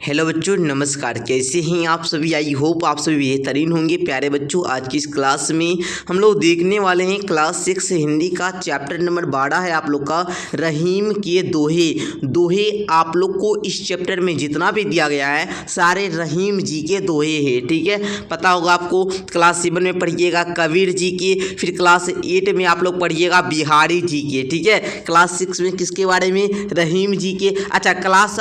Hello बच्चों, नमस्कार। कैसे हैं आप सभी? आई होप आप सभी बेहतरीन होंगे। प्यारे बच्चों, आज की इस क्लास में हम लोग देखने वाले हैं क्लास 6 हिंदी का चैप्टर नंबर 12 है आप लोग का रहीम के दोहे। आप लोग को इस चैप्टर में जितना भी दिया गया है सारे रहीम जी के दोहे हैं। ठीक है, पता होगा आपको। क्लास 7 में पढ़िएगा कबीर जी के, फिर क्लास 8 में आप लोग पढ़िएगा बिहारी जी के। ठीक है, क्लास 6 में किसके बारे में? रहीम जी के। अच्छा,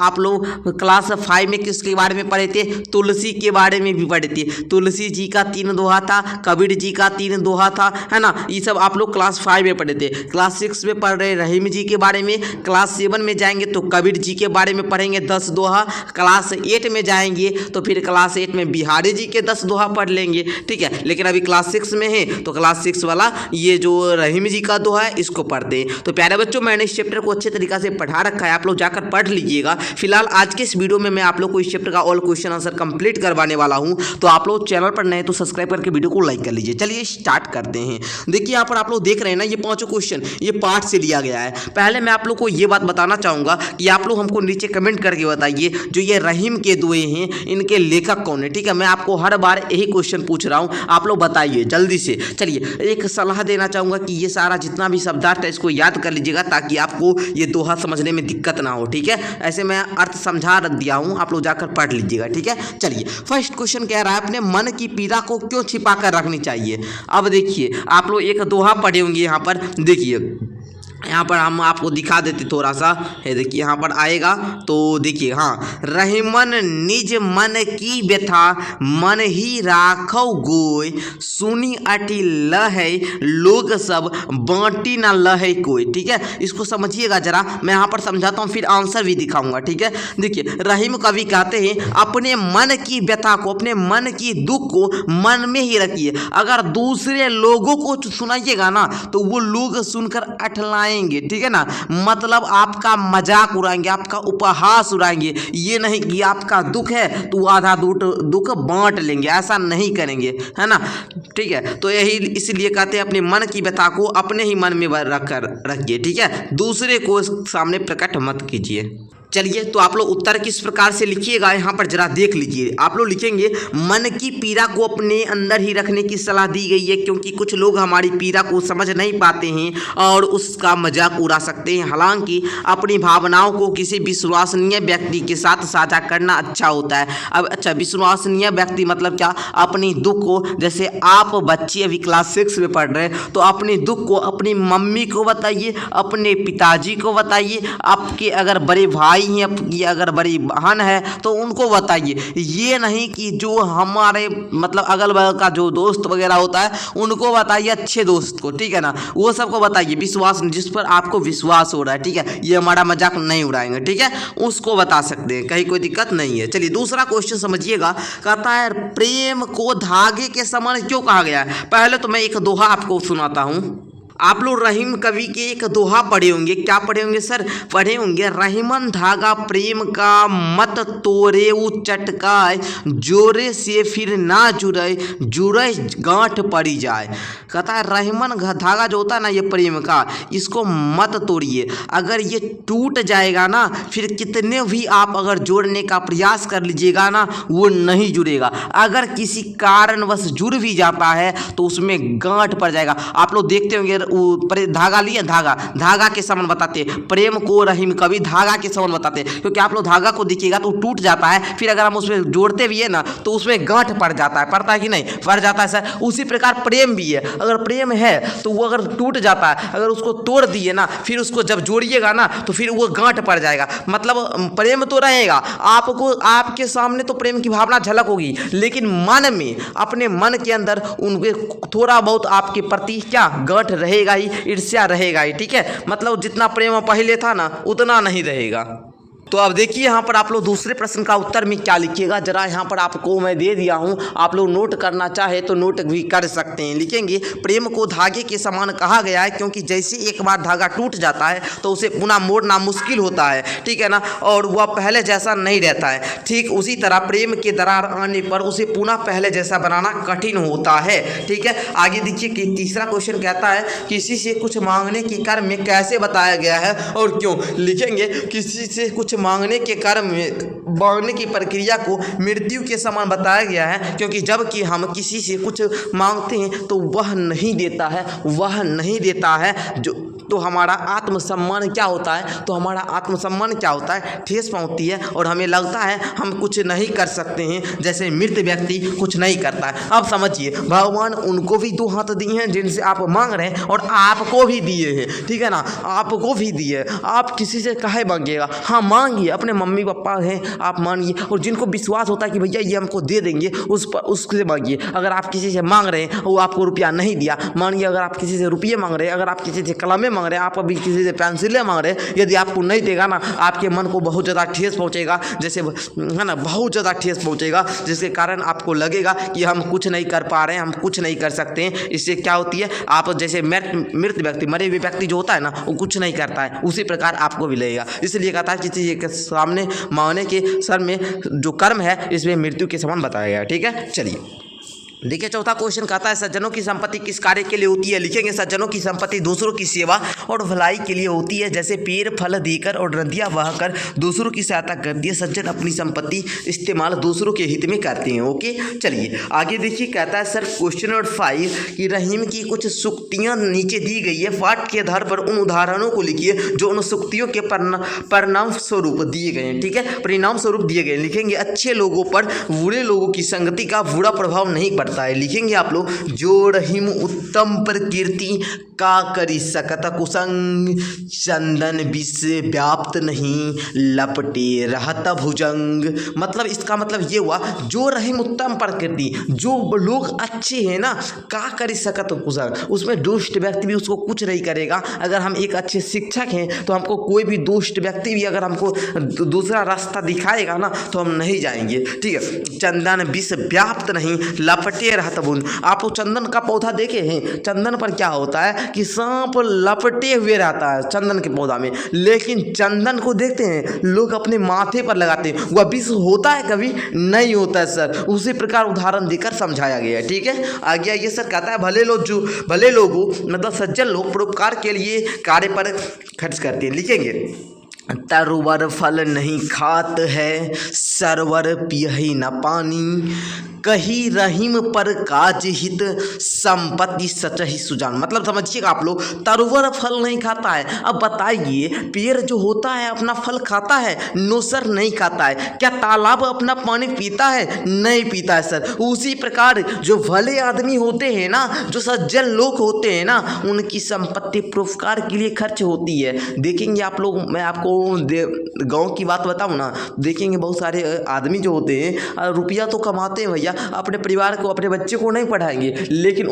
आप लोग क्लास 5 में किसके बारे में पढ़े थे? तुलसी के बारे में भी पढ़े थे। तुलसी जी का 3 दोहा था, कबीर जी का 3 दोहा था, है ना। ये सब आप लोग क्लास 5 में पढ़े थे। क्लास 6 में पढ़ रहे रहीम जी के बारे में। क्लास 7 में जाएंगे तो कबीर जी के बारे में पढ़ेंगे 10 दोहा। क्लास 8 में जाएंगे तो फिर क्लास 8 में बिहारी जी के 10 दोहा पढ़ लेंगे। ठीक है, लेकिन अभी क्लास 6 में है तो क्लास 6 वाला ये जो रहीम जी का दोहा है इसको पढ़ते हैं। तो प्यारे बच्चों, मैंने इस चैप्टर को अच्छे तरीके से पढ़ा रखा है, आप लोग जाकर पढ़ लीजिएगा। फिलहाल आज के इस वीडियो में मैं आप लोग को इस चैप्टर का ऑल क्वेश्चन आंसर कंप्लीट करवाने वाला हूं। तो आप लोग चैनल पर नए तो सब्सक्राइब करके वीडियो को लाइक कर लीजिए। चलिए स्टार्ट करते हैं। देखिए यहाँ पर आप लोग देख रहे हैं ना, ये 5 क्वेश्चन ये पार्ट से लिया गया है। पहले मैं आप लोग को ये बात बताना चाहूंगा कि आप लोग हमको नीचे कमेंट करके बताइए जो ये रहीम के दोहे हैं इनके लेखक कौन है। ठीक है, मैं आपको हर बार यही क्वेश्चन पूछ रहा हूँ, आप लोग बताइए जल्दी से। चलिए, एक सलाह देना चाहूंगा कि ये सारा जितना भी शब्दार्थ है इसको याद कर लीजिएगा ताकि आपको ये दोहा समझने में दिक्कत ना हो। ठीक है, ऐसे मैं अर्थ समझा दिया हूँ, आप लोग जाकर पढ़ लीजिएगा। ठीक है, चलिए फर्स्ट क्वेश्चन कह रहा है अपने मन की पीड़ा को क्यों छिपा कर रखनी चाहिए। अब देखिए, आप लोग एक दोहा पढ़े होंगे। यहाँ पर देखिए, यहाँ पर हम आपको दिखा देते थोड़ा सा है। देखिए यहाँ पर आएगा तो देखिए, हाँ, रहीमन निज मन की व्यथा मन ही राखौ गोय सुनी अटी लहै लोग सब बांटी ना लहै कोई। ठीक है, इसको समझिएगा जरा, मैं यहाँ पर समझाता हूँ फिर आंसर भी दिखाऊंगा। ठीक है, देखिए रहीम कवि कहते हैं अपने मन की व्यथा को, अपने मन की दुख को मन में ही रखिए। अगर दूसरे लोगों को सुनाइएगा ना तो वो लोग सुनकर अठलाएंगे। ठीक है ना, मतलब आपका मजाक उड़ाएंगे, आपका उपहास उड़ाएंगे। ये नहीं कि आपका दुख है तो आधा दुख बांट लेंगे, ऐसा नहीं करेंगे, है ना। ठीक है, तो यही इसलिए कहते हैं अपने मन की व्यथा को अपने ही मन में रखिए। ठीक है, दूसरे को सामने प्रकट मत कीजिए। चलिए, तो आप लोग उत्तर किस प्रकार से लिखिएगा यहाँ पर जरा देख लीजिए। आप लोग लिखेंगे मन की पीड़ा को अपने अंदर ही रखने की सलाह दी गई है क्योंकि कुछ लोग हमारी पीड़ा को समझ नहीं पाते हैं और उसका मजाक उड़ा सकते हैं। हालांकि अपनी भावनाओं को किसी विश्वसनीय व्यक्ति के साथ साझा करना अच्छा होता है। अब अच्छा, विश्वसनीय व्यक्ति मतलब क्या? अपनी दुख को, जैसे आप बच्चे अभी क्लास 6 में पढ़ रहे हैं तो अपने दुख को अपनी मम्मी को बताइए, अपने पिताजी को बताइए, आपके अगर बड़े भाई हैं, आपकी अगर बड़ी बहन है तो उनको बताइए। ये नहीं कि जो हमारे मतलब अगल बगल का जो दोस्त वगैरह होता है उनको बताइए, अच्छे दोस्त को। ठीक है ना, वो सबको बताइए विश्वास, जिस पर आपको विश्वास हो रहा है। ठीक है, ये हमारा मजाक नहीं उड़ाएंगे। ठीक है, उसको बता सकते हैं, कहीं कोई दिक्कत नहीं है। चलिए दूसरा क्वेश्चन समझिएगा, कहता है प्रेम को धागे के समान क्यों कहा गया है। पहले तो मैं एक दोहा आपको सुनाता हूँ। आप लोग रहीम कवि के एक दोहा पढ़े होंगे। क्या पढ़े होंगे सर? पढ़े होंगे रहीमन धागा प्रेम का मत तोरे चटकाए जोरे से फिर ना जुड़े गांठ पड़ी जाए। कहता है रहीमन धागा जो होता है ना ये प्रेम का, इसको मत तोड़िए। अगर ये टूट जाएगा ना फिर कितने भी आप अगर जोड़ने का प्रयास कर लीजिएगा ना वो नहीं जुड़ेगा। अगर किसी कारणवश जुड़ भी जाता है तो उसमें गांठ पड़ जाएगा। आप लोग देखते होंगे धागा लिए, धागा के समान बताते, प्रेम को रहीम कवि धागा के समान बताते, क्योंकि आप लोग धागा को देखिएगा तो टूट जाता है, फिर अगर हम उसमें जोड़ते भी है ना तो उसमें गांठ पड़ जाता है। पड़ता है कि नहीं? पड़ जाता है सर। उसी प्रकार प्रेम भी है, अगर प्रेम है तो वो अगर टूट जाता है, अगर उसको तोड़ दिए ना फिर उसको जब जोड़िएगा ना तो फिर वो गांठ पड़ जाएगा। मतलब प्रेम तो रहेगा, आपको आपके सामने तो प्रेम की भावना झलक होगी, लेकिन मन में, अपने मन के अंदर उनके थोड़ा बहुत आपके प्रति क्या गांठ रहेगा ही, ईर्ष्या रहेगा ही। ठीक है, मतलब जितना प्रेम पहले था ना उतना नहीं रहेगा। तो अब देखिए यहाँ पर आप लोग दूसरे प्रश्न का उत्तर में क्या लिखिएगा जरा, यहाँ पर आपको मैं दे दिया हूँ, आप लोग नोट करना चाहे तो नोट भी कर सकते हैं। लिखेंगे प्रेम को धागे के समान कहा गया है क्योंकि जैसे एक बार धागा टूट जाता है तो उसे पुनः मोड़ना मुश्किल होता है। ठीक है ना, और वह पहले जैसा नहीं रहता है। ठीक उसी तरह प्रेम के दरार आने पर उसे पुनः पहले जैसा बनाना कठिन होता है। ठीक है, आगे देखिए कि तीसरा क्वेश्चन कहता है किसी से कुछ मांगने के कर्म में कैसे बताया गया है और क्यों। लिखेंगे किसी से कुछ मांगने के कर्म में मांगने की प्रक्रिया को मृत्यु के समान बताया गया है, क्योंकि जब कि हम किसी से कुछ मांगते हैं तो वह नहीं देता है जो तो हमारा आत्मसम्मान क्या होता है, ठेस पहुंचती है और हमें लगता है हम कुछ नहीं कर सकते हैं, जैसे मृत व्यक्ति कुछ नहीं करता है। अब समझिए, भगवान उनको भी दो हाथ दिए हैं जिनसे आप मांग रहे हैं और आपको भी दिए हैं, ठीक है ना, आपको भी दिए। आप किसी से काहे मांगिएगा, हाँ मांगिए, अपने मम्मी पापा हैं आप मांगिए, और जिनको विश्वास होता है कि भैया ये हमको दे देंगे उससे मांगिए। अगर आप किसी से मांग रहे हैं वो आपको रुपया नहीं दिया, मानिए अगर आप किसी से रुपये मांग रहे हैं, अगर आप किसी से कलमें मांग रहे हैं, आप अभी किसी से पेंसिलें मांग रहे हैं, यदि आपको नहीं देगा ना, आपके मन को बहुत ज़्यादा ठेस पहुंचेगा, जैसे है ना, बहुत ज़्यादा ठेस पहुंचेगा, जिसके कारण आपको लगेगा कि हम कुछ नहीं कर पा रहे हैं, हम कुछ नहीं कर सकते हैं। इससे क्या होती है, आप जैसे मृत व्यक्ति, मरे हुए व्यक्ति जो होता है ना, वो कुछ नहीं करता है, उसी प्रकार आपको भी लगेगा। इसलिए कहता है किसी के सामने मांगने के सर में जो कर्म है इसमें मृत्यु के समान बताया गया है, ठीक है। चलिए देखिए, चौथा क्वेश्चन कहता है सज्जनों की संपत्ति किस कार्य के लिए होती है। लिखेंगे सज्जनों की संपत्ति दूसरों की सेवा और भलाई के लिए होती है, जैसे पेड़ फल देकर और नदियां बहाकर दूसरों की सहायता करती है। सज्जन अपनी संपत्ति इस्तेमाल दूसरों के हित में करते हैं। ओके, चलिए आगे देखिए, कहता है सर क्वेश्चन नंबर 5 कि रहीम की कुछ सूक्तियाँ नीचे दी गई है, पाठ के आधार पर उन उदाहरणों को लिखिए जो उन सूक्तियों के परिणाम स्वरूप दिए गए हैं, ठीक है, परिणाम स्वरूप दिए गए। लिखेंगे अच्छे लोगों पर बुरे लोगों की संगति का बुरा प्रभाव नहीं पड़ता है। लिखेंगे आप लोग, जो रहीम उत्तम प्रकृति का करी सकत कुसंग, चंदन विष व्याप्त नहीं लपटे रहत भुजंग। मतलब इसका मतलब ये हुआ, जो रहीम उत्तम प्रकृति, जो लोग अच्छे हैं ना, का करी सकत कुसंग, उसमें दुष्ट व्यक्ति भी उसको कुछ नहीं करेगा। अगर हम एक अच्छे शिक्षक हैं तो हमको कोई भी दुष्ट व्यक्ति भी अगर हमको दूसरा रास्ता दिखाएगा ना तो हम नहीं जाएंगे, ठीक है। चंदन विष व्याप्त नहीं लपटे रहत बुन। आप चंदन का पौधा देखे हैं, चंदन पर क्या होता है कि सांप लपटे हुए रहता है चंदन के पौधा में, लेकिन चंदन को देखते हैं लोग अपने माथे पर लगाते हैं, वह विष होता है, कभी नहीं होता है सर। उसी प्रकार उदाहरण देकर समझाया गया है, ठीक है। आगे ये सर कहता है भले लोगों मतलब सज्जन लोग परोपकार के लिए कार्य पर खर्च करते हैं। लिखेंगे, तरवर फल नहीं खात है, सरवर पियहि न पानी, कही रहीम पर काज हित, संपत्ति सच ही सुजान। मतलब समझिएगा आप लोग, तरवर फल नहीं खाता है। अब बताइए, पेड़ जो होता है अपना फल खाता है, नो सर नहीं खाता है। क्या तालाब अपना पानी पीता है? नहीं पीता है सर। उसी प्रकार जो भले आदमी होते हैं ना, जो सज्जन लोग होते हैं ना, उनकी संपत्ति परोपकार के लिए खर्च होती है। देखेंगे आप लोग, मैं आपको गांव की बात बताऊं ना, देखेंगे बहुत सारे आदमी जो होते हैं रुपया तो कमाते हैं भैया, अपने परिवार को, अपने बच्चे को नहीं पढ़ाएंगे, लेकिन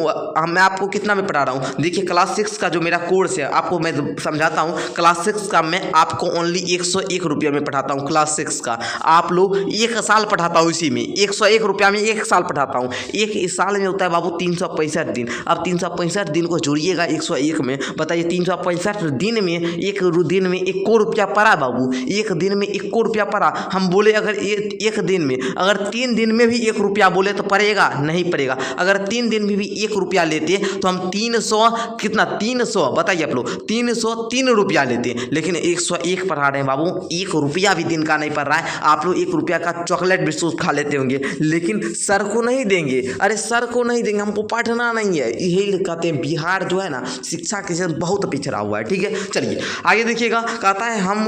मैं आपको कितना में पढ़ा रहा हूँ। देखिए क्लास 6 का जो मेरा कोर्स है, आपको मैं समझाता हूँ। क्लास 6 का मैं आपको ओनली 101 रुपया में पढ़ाता हूँ। क्लास 6 का आप लोग 1 साल पढ़ाता हूँ, इसी में 101 रुपया में 1 साल पढ़ाता हूँ। एक साल में होता है बाबू 365 दिन। अब 365 दिन को जोड़िएगा 101 में, बताइए 365 दिन में एक दिन में 1 रुपया पड़ा बाबू, एक दिन में 1 रुपया पड़ा। हम बोले अगर एक दिन में, अगर 3 दिन में भी 1 रुपया बोले तो पड़ेगा? नहीं पड़ेगा। अगर 3 दिन में भी 1 रुपया लेते तो हम 300 कितना, 300 बताइए आप लोग, 303 रुपया लेते, लेकिन 101 पढ़ा रहे हैं बाबू। 1 रुपया भी दिन का नहीं पड़ रहा है। आप लोग 1 रुपया का चॉकलेट बिस्कुट खा लेते होंगे, लेकिन सर को नहीं देंगे। अरे सर को नहीं देंगे, हमको पढ़ना नहीं है। यही कहते हैं बिहार जो है ना, शिक्षा के क्षेत्र बहुत पिछड़ा हुआ है, ठीक है। चलिए आगे देखिएगा, कहता है हम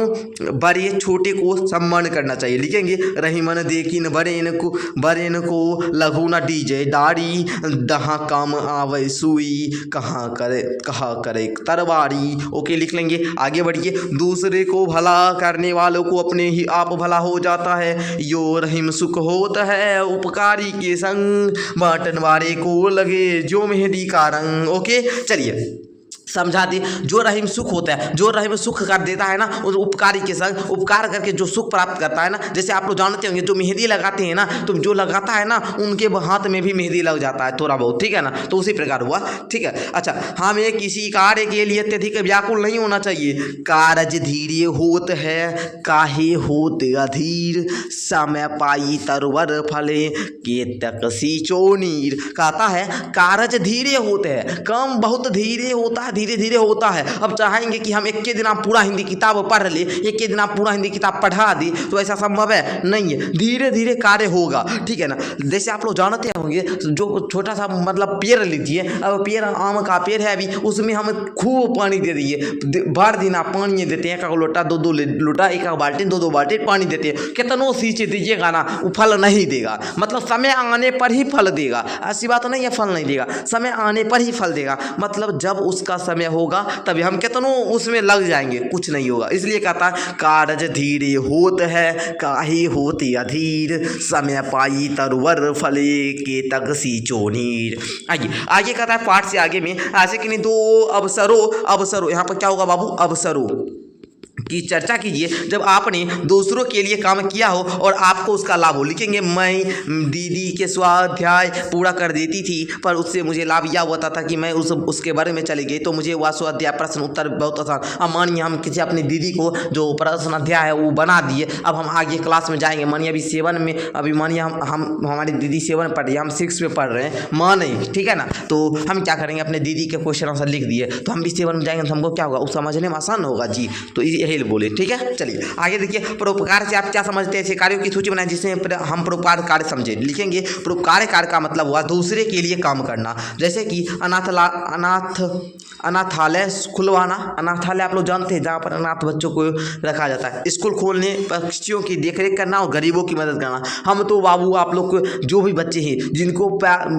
बड़े छोटे को सम्मान करना चाहिए। लिखेंगे, रहीमन देखिन बरेन को लघु न डीजे दाढ़ी, दहा काम आवे सुई, कहाँ करे तरवारी। ओके लिख लेंगे। आगे बढ़िए, दूसरे को भला करने वालों को अपने ही आप भला हो जाता है, यो रहीम सुख होता है उपकारी के संग, बांटन वाले को लगे जो मेहंदी का रंग। ओके चलिए समझा दी। जो रहीम सुख होता है, जो रहीम सुख कर देता है ना, उस उपकारी के संग, उपकार करके जो सुख प्राप्त करता है ना, जैसे आप लोग जानते होंगे जो मेहंदी लगाते हैं ना, तो जो लगाता है ना उनके हाथ में भी मेहंदी लग जाता है थोड़ा बहुत, ठीक है ना। तो उसी प्रकार हुआ, ठीक है। अच्छा, हमें किसी कार्य के लिए अत्यधिक व्याकुल नहीं होना चाहिए। कारज धीरे होत है, काहे होत अधीर, समय पाई तरवर फले के तक सींचो नीर। कहता है कारज धीरे होते हैं, काम बहुत धीरे होता है, धीरे धीरे होता है। अब चाहेंगे कि हम एक के दिन आप पूरा हिंदी किताब पढ़ ले, एक के दिन आप पूरा हिंदी किताब पढ़ा दी, तो ऐसा संभव है? नहीं है। धीरे धीरे कार्य होगा, ठीक है ना। जैसे आप लोग जानते होंगे, जो छोटा सा मतलब पेड़ लीजिए, अब पेड़ आम का पेड़ है, अभी उसमें हम खूब पानी दे दिए, भर दिन आप पानी देते हैं, एक लोटा दो लोटा, एक बाल्टी दो बाल्टी पानी देते हैं, कितनों सींचे दीजिएगा ना, वो फल नहीं देगा। मतलब समय आने पर ही फल देगा, ऐसी बात नहीं है फल नहीं देगा, समय आने पर ही फल देगा। मतलब जब उसका समय होगा तभी हम कितनों उसमें लग जाएंगे, कुछ नहीं होगा। इसलिए कहता है कारज धीरे होत है, काहे होते अधीर, समय पाई तरवर फले के तक सींचो नीर। आगे कहता है पाठ से आगे में, ऐसे कि नहीं दो अवसरों, यहाँ पर क्या होगा बाबू? अवसरों की चर्चा कीजिए जब आपने दूसरों के लिए काम किया हो और आपको उसका लाभ हो। लिखेंगे मैं दीदी के स्वाध्याय पूरा कर देती थी, पर उससे मुझे लाभ यह होता था कि मैं उसके बारे में चली गई, तो मुझे वह स्वाध्याय प्रश्न उत्तर बहुत आसान। अब मानिए हम किसी अपनी दीदी को जो प्रश्न अध्याय है वो बना दिए, अब हम आगे क्लास में जाएंगे, मानिए अभी 7 में, अभी मानिए हम हमारी दीदी 7 में पढ़ रही है, हम 6 में पढ़ रहे हैं, नहीं, ठीक है ना। तो हम क्या करेंगे, अपने दीदी के क्वेश्चन आंसर लिख दिए, तो हम भी 7 में जाएंगे तो हमको क्या होगा, उस समझने में आसान होगा जी। तो यही बोले, ठीक है। चलिए आगे देखिए, परोपकार से आप क्या समझते हैं? ऐसे कार्यों की सूची बनाएं जिससे हम परोपकार कार्य समझे। लिखेंगे परोपकार कार्य का मतलब हुआ दूसरे के लिए काम करना, जैसे कि अनाथालय खुलवाना। अनाथालय आप लोग जानते हैं, जहाँ पर अनाथ बच्चों को रखा जाता है। स्कूल खोलने, पक्षियों की देखरेख करना और गरीबों की मदद करना। हम तो बाबू आप लोग को जो भी बच्चे हैं जिनको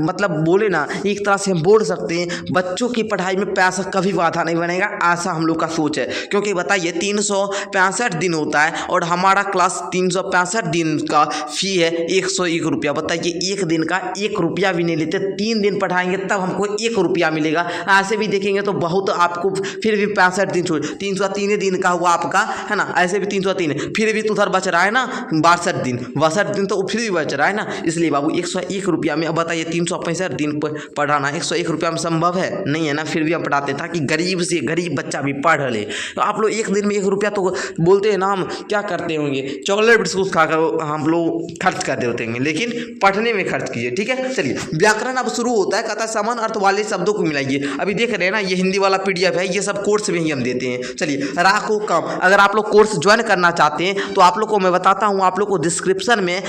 मतलब बोले ना, एक तरह से हम बोल सकते हैं बच्चों की पढ़ाई में पैसा कभी बाधा नहीं बनेगा, ऐसा हम लोग का सोच है। क्योंकि बताइए 365 दिन होता है और हमारा क्लास 365 दिन का फी है 101 रुपया। बताइए एक दिन का 1 रुपया भी नहीं लेते, 3 दिन पढ़ाएंगे तब हमको 1 रुपया मिलेगा। ऐसे भी देखेंगे तो बहुत आपको फिर भी 65 दिन छोड़ 303 दिन का हुआ आपका, है ना। ऐसे भी 303 फिर भी तो उधर बच रहा है ना 62 दिन तो फिर भी बच रहा है ना। इसलिए बाबू 101 रुपया में, अब बताइए 365 दिन पढ़ाना 101 रुपया में संभव है? नहीं है ना। फिर भी हम पढ़ाते ताकि गरीब से गरीब बच्चा भी पढ़ ले। तो आप लोग एक दिन में 1 रुपया तो बोलते हैं ना, हम क्या करते होंगे, चॉकलेट बिस्कुट खाकर हम लोग खर्च कर देते होंगे, लेकिन पढ़ने में खर्च कीजिए, ठीक है। चलिए व्याकरण अब शुरू होता है, कहता है समान अर्थ वाले शब्दों को मिलाइए। अभी देख रहे हैं ना, ये हिंदी वाला PDF है, ये सब कोर्स में ही हम देते हैं। चलिए राखो काम, अगर आप लोग कोर्स ज्वाइन करना चाहते हैं तो आप लोग को मैं बताता हूँ, आप लोग को डिस्क्रिप्शन में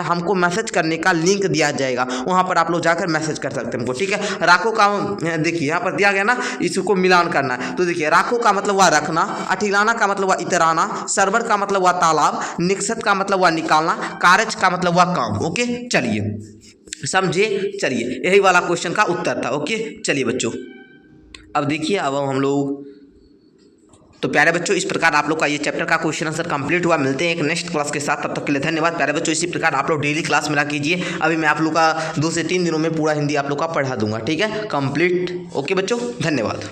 हमको मैसेज करने का लिंक दिया जाएगा, वहाँ पर आप लोग जाकर मैसेज कर सकते हैं हमको, ठीक है। राखो काम देखिए यहाँ पर दिया गया ना, इसको मिलान करना है। तो देखिए राखो का मतलब हुआ रखना, अठिलाना का मतलब हुआ इतराना, सरवर का मतलब हुआ तालाब, निक्षत का मतलब हुआ निकालना, कारज का मतलब हुआ काम। ओके चलिए समझे। चलिए यही वाला क्वेश्चन का उत्तर था। ओके चलिए बच्चों, अब देखिए अब हम लोग, तो प्यारे बच्चों इस प्रकार आप लोग का ये चैप्टर का क्वेश्चन आंसर कंप्लीट हुआ। मिलते हैं एक नेक्स्ट क्लास के साथ, तब तक के लिए धन्यवाद। प्यारे बच्चों इसी प्रकार आप लोग डेली क्लास मिला कीजिए। अभी मैं आप लोग का 2 से 3 दिनों में पूरा हिंदी आप लोग का पढ़ा दूंगा, ठीक है, कंप्लीट। ओके बच्चों धन्यवाद।